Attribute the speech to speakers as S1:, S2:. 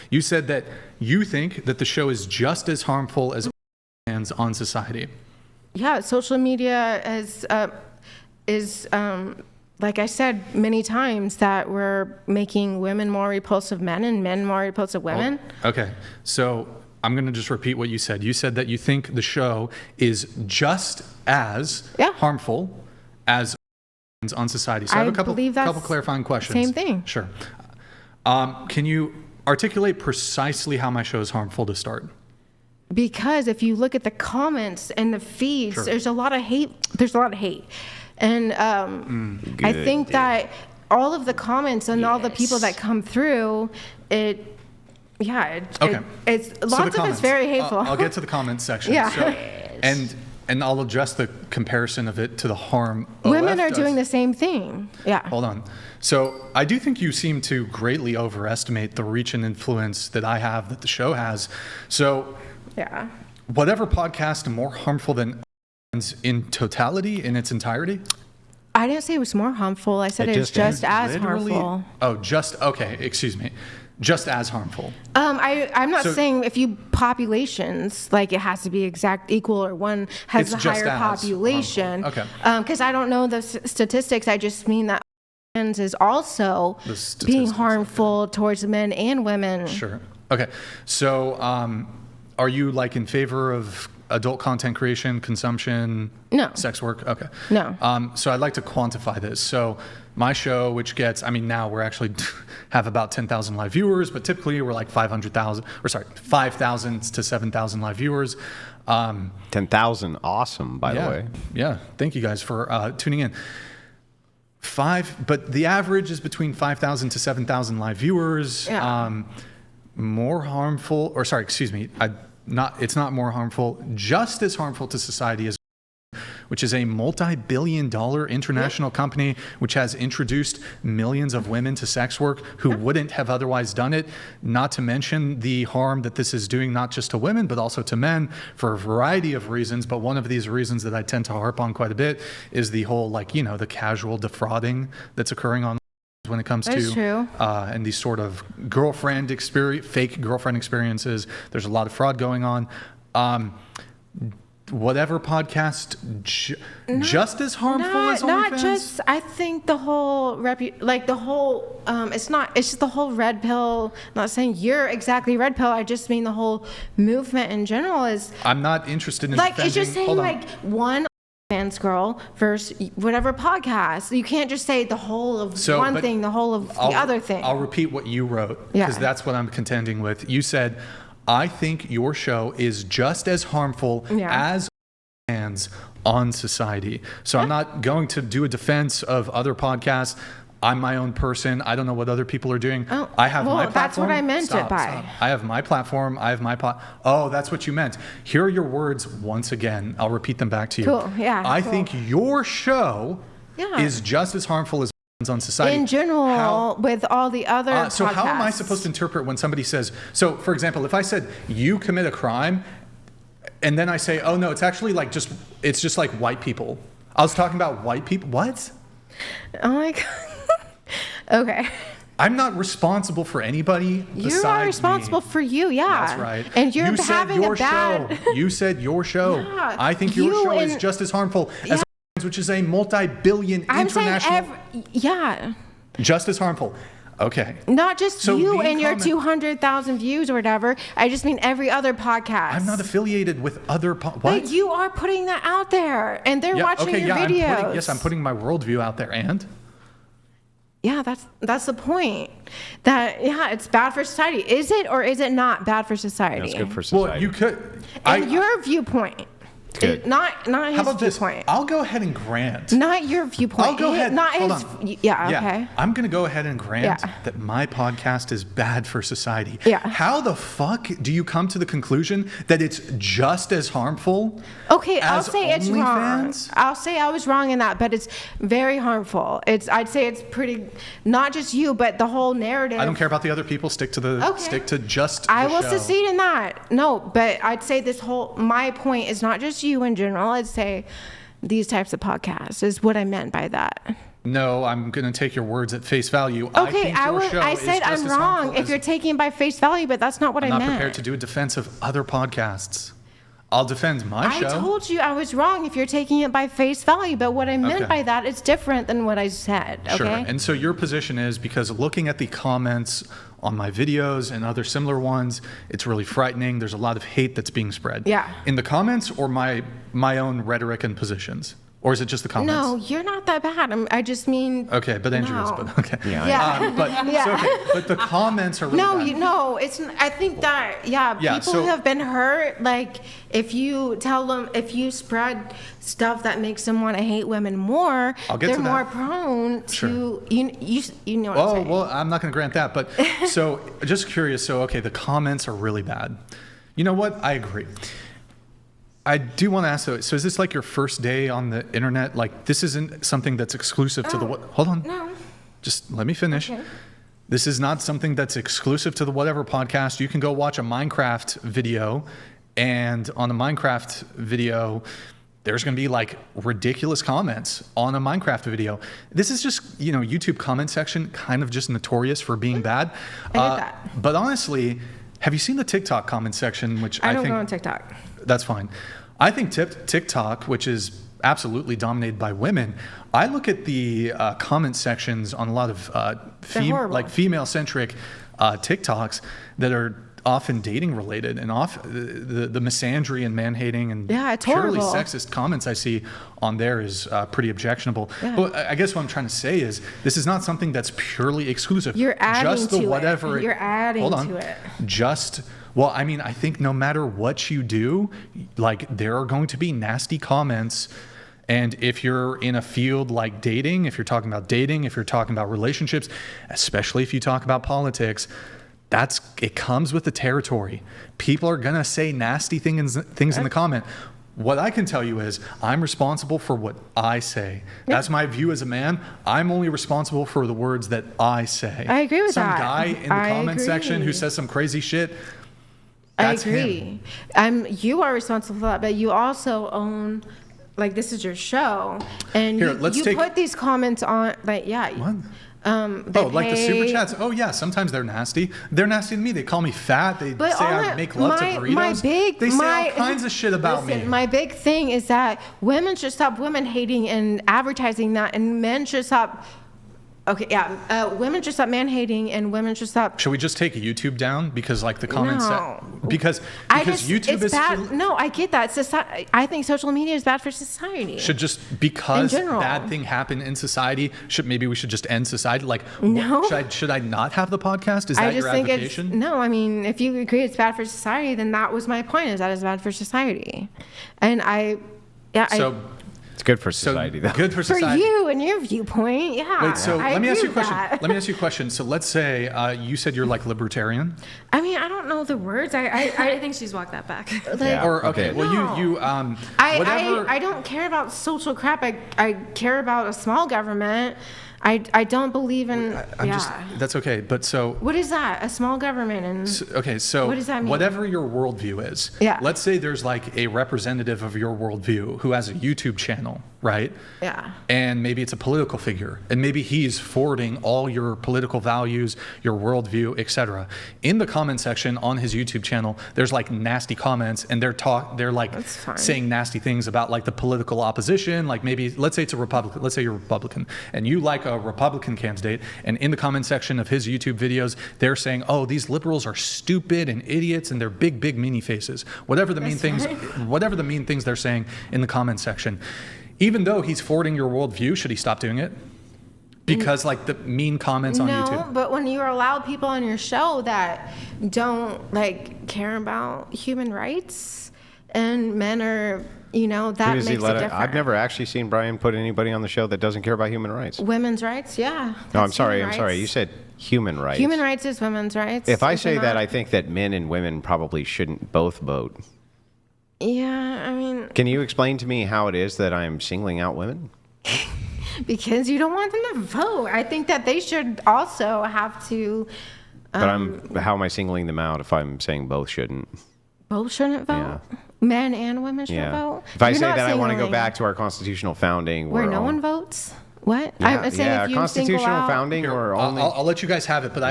S1: You said that you think that the show is just as harmful as hands on society.
S2: Yeah, social media is like I said many times, that we're making women more repulsive men and men more repulsive women.
S1: Oh, okay, so I'm going to just repeat what you said. You said that you think the show is just as harmful as on society. So I have a couple clarifying questions.
S2: Same thing.
S1: Sure. Can you articulate precisely how my show is harmful to start?
S2: Because if you look at the comments and the feeds, there's a lot of hate. And I think that all of the comments and all the people that come through, it's lots of it's very hateful.
S1: I'll get to the comments section.
S2: Yeah.
S1: So, and I'll address the comparison of it to the harm
S2: women are doing the same thing. Yeah.
S1: Hold on. So I do think you seem to greatly overestimate the reach and influence that I have, that the show has. So whatever podcast more harmful than in totality, in its entirety?
S2: I didn't say it was more harmful. I said it's just as harmful.
S1: Oh, excuse me. Just as harmful.
S2: I'm not saying if you populations, like it has to be exact equal or one has a higher population.
S1: Okay.
S2: Because I don't know the statistics. I just mean that is also being harmful towards men and women.
S1: Sure. Okay. So are you like in favor of adult content creation, consumption, sex work? Okay.
S2: No.
S1: So I'd like to quantify this. So my show, which gets, now we're actually have about 10,000 live viewers, but typically we're like 5,000 to 7,000 live viewers.
S3: 10,000, awesome, by the way.
S1: Yeah. Thank you guys for tuning in. But the average is between 5,000 to 7,000 live viewers. Yeah. More harmful, or sorry, excuse me. It's not more harmful, just as harmful to society as, which is a multi-billion-dollar international company which has introduced millions of women to sex work who wouldn't have otherwise done it, not to mention the harm that this is doing not just to women but also to men for a variety of reasons. But one of these reasons that I tend to harp on quite a bit is the whole, the casual defrauding that's occurring on when it comes to and these sort of fake girlfriend experiences. There's a lot of fraud going on. Whatever podcast just as harmful as OnlyFans?
S2: Not just, I think the whole it's just the whole red pill. I'm not saying you're exactly red pill. I just mean the whole movement in general is.
S1: I'm not interested in
S2: defending. It's just saying one fans girl versus whatever podcast. You can't just say the whole of one thing, the whole of the other thing.
S1: I'll repeat what you wrote because that's what I'm contending with. You said, I think your show is just as harmful as fans on society. So I'm not going to do a defense of other podcasts. I'm my own person. I don't know what other people are doing. I have my platform.
S2: That's what I meant it by.
S1: Stop. I have my platform. I have my Oh, that's what you meant. Here are your words once again. I'll repeat them back to you.
S2: Cool. Yeah.
S1: I think your show is just as harmful as on society.
S2: In general, with all the other podcasts.
S1: So how am I supposed to interpret when somebody says, so for example, if I said you commit a crime and then I say, oh no, it's actually it's just like white people. I was talking about white people. What?
S2: Oh my God. Okay.
S1: I'm not responsible for anybody besides
S2: you are responsible for you,
S1: That's right.
S2: And you're having a bad...
S1: You said your show. Yeah. I think your show is just as harmful as which is a multi-billion international... Just as harmful. Okay.
S2: Not just you and your 200,000 views or whatever. I just mean every other podcast.
S1: I'm not affiliated with other
S2: what? But you are putting that out there, and they're watching your videos.
S1: I'm putting my worldview out there, and...
S2: Yeah, that's the point. That it's bad for society. Is it or is it not bad for society?
S3: It's good for society.
S1: Well, you could.
S2: Your viewpoint.
S3: Good.
S2: Not his viewpoint.
S1: How about this? I'll go ahead and grant.
S2: Not your viewpoint.
S1: I'll go ahead.
S2: Not
S1: Hold
S2: his.
S1: on.
S2: Okay.
S1: I'm going to go ahead and grant that my podcast is bad for society.
S2: Yeah.
S1: How the fuck do you come to the conclusion that it's just as harmful?
S2: Okay, I'll
S1: as
S2: say it's wrong. I'll say I was wrong in that, but it's very harmful. I'd say it's pretty. Not just you, but the whole narrative.
S1: I don't care about the other people. Stick to just.
S2: I will
S1: show.
S2: secede in that. No, but I'd say my point is not just you in general. I'd say these types of podcasts is what I meant by that.
S1: No, I'm going to take your words at face value.
S2: Okay,
S1: I
S2: said I'm wrong if you're taking it by face value, but that's not what I meant.
S1: I'm not prepared to do a defense of other podcasts. I'll defend my show.
S2: I told you I was wrong if you're taking it by face value, but what I meant by that is different than what I said, okay?
S1: Sure, and so your position is, because looking at the comments on my videos and other similar ones, it's really frightening. There's a lot of hate that's being spread.
S2: Yeah.
S1: In the comments or my own rhetoric and positions? Or is it just the comments?
S2: No, you're not that bad. I just mean.
S1: Okay, but Andrew is. But okay.
S3: Yeah.
S1: But the comments are really bad.
S2: It's. I think that people have been hurt. Like if you tell them, if you spread stuff that makes them want to hate women more, they're more prone to you know what I'm saying.
S1: Well, I'm not going to grant that. But so just curious. So the comments are really bad. You know what? I agree. I do want to ask though, so is this like your first day on the internet? Like this isn't something that's exclusive to the hold on.
S2: No.
S1: Just let me finish.
S2: Okay.
S1: This is not something that's exclusive to the Whatever podcast. You can go watch a Minecraft video, and on a Minecraft video, there's going to be like ridiculous comments on a Minecraft video. This is just, YouTube comment section kind of just notorious for being bad.
S2: I get that.
S1: But honestly, have you seen the TikTok comment section, which I think...
S2: I don't go on TikTok.
S1: That's fine. I think TikTok, which is absolutely dominated by women, I look at the comment sections on a lot of female-centric TikToks that are often dating related, and the misandry and man-hating and purely sexist comments I see on there is pretty objectionable. Yeah. But I guess what I'm trying to say is this is not something that's purely exclusive.
S2: You're adding
S1: just
S2: to it. You're adding to it.
S1: Well, I mean, I think no matter what you do, like there are going to be nasty comments. And if you're in a field like dating, if you're talking about dating, if you're talking about relationships, especially if you talk about politics, it comes with the territory. People are going to say nasty things in the comment. What I can tell you is I'm responsible for what I say. That's my view as a man. I'm only responsible for the words that I say.
S2: I agree with that.
S1: Some guy in the comment section who says some crazy shit, that's
S2: him. You are responsible for that, but you also own, like, this is your show. And you put these comments on, like,
S1: What? Like the super chats. Oh yeah, sometimes they're nasty. They're nasty to me. They call me fat. They say I make love to burritos. They say all kinds of shit about me.
S2: My big thing is that women should stop women hating and advertising that, and men should stop. Women should stop man hating, and women should stop.
S1: Should we just take YouTube down because like the comments? Because YouTube is
S2: bad. No, I get that. I think social media is bad for society.
S1: Should just because bad thing happened in society, maybe we should just end society? Like,
S2: no.
S1: Should I not have the podcast? Is that your advocation?
S2: No, I mean, if you agree it's bad for society, then that was my point. Is that it's bad for society, and
S3: it's good for society, though.
S1: Good for society.
S2: For you and your viewpoint, yeah.
S1: Wait, so let me ask you a question. Let me ask you a question. So let's say you said you're like libertarian.
S2: I mean, I don't know the words.
S4: I think she's walked that back.
S2: I don't care about social crap. I care about a small government. I don't believe in.
S1: That's okay. But so.
S2: What is that? A small government
S1: so
S2: what does that mean?
S1: Whatever your worldview is.
S2: Yeah.
S1: Let's say there's like a representative of your worldview who has a YouTube channel, right?
S2: Yeah.
S1: And maybe it's a political figure, and maybe he's forwarding all your political values, your worldview, etc. In the comment section on his YouTube channel, there's like nasty comments, and they're like saying nasty things about like the political opposition. Like maybe let's say it's a Republican. Let's say you're a Republican, and you like a Republican candidate, and in the comment section of his YouTube videos, they're saying, "Oh, these liberals are stupid and idiots, and they're big meanie faces." Whatever the mean things they're saying in the comment section. Even though he's forwarding your worldview, should he stop doing it? Because like the mean comments on YouTube.
S2: No, but when you allow people on your show that don't like care about human rights, and men are, that makes a difference.
S3: I've never actually seen Brian put anybody on the show that doesn't care about human rights.
S2: Women's rights, yeah.
S3: No, I'm sorry. You said human rights.
S2: Human rights is women's rights.
S3: If I say that, I think that men and women probably shouldn't both vote.
S2: Yeah, I mean...
S3: Can you explain to me how it is that I'm singling out women?
S2: Because you don't want them to vote. I think that they should also have to...
S3: But how am I singling them out if I'm saying both shouldn't?
S2: Both shouldn't vote?
S3: Yeah.
S2: Men and women should vote?
S3: If I say that I want to go back to our constitutional founding...
S2: Where no one votes? What?
S3: Yeah,
S2: I'm saying if you single
S3: constitutional
S2: out,
S3: founding
S1: Here,
S3: or only.
S1: I'll let you guys have it, but